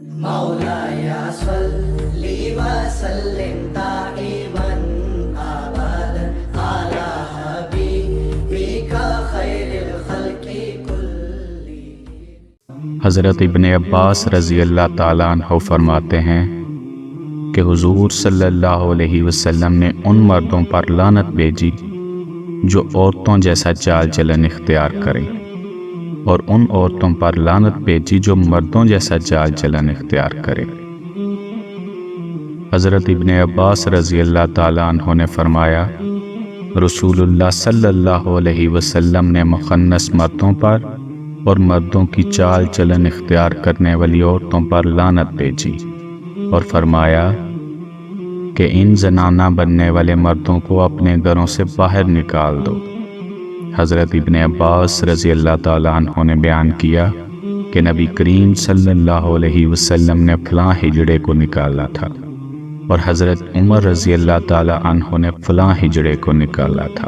مولاي صل وسلم دائما ابدا على حبيبك خير الخلق كلهم۔ حضرت ابن عباس رضی اللہ تعالیٰ عنہ فرماتے ہیں کہ حضور صلی اللہ علیہ وسلم نے ان مردوں پر لعنت بھیجی جو عورتوں جیسا چال چلن اختیار کریں، اور ان عورتوں پر لعنت بھیجی جو مردوں جیسا چال چلن اختیار کریں۔ حضرت ابن عباس رضی اللہ تعالیٰ عنہ نے فرمایا، رسول اللہ صلی اللہ علیہ وسلم نے مخنث مردوں پر اور مردوں کی چال چلن اختیار کرنے والی عورتوں پر لعنت بھیجی، اور فرمایا کہ ان زنانہ بننے والے مردوں کو اپنے گھروں سے باہر نکال دو۔ حضرت ابن عباس رضی اللہ تعالیٰ عنہ نے بیان کیا کہ نبی کریم صلی اللہ علیہ وسلم نے فلاں ہجڑے کو نکالا تھا، اور حضرت عمر رضی اللہ تعالیٰ عنہ نے فلاں ہجڑے کو نکالا تھا۔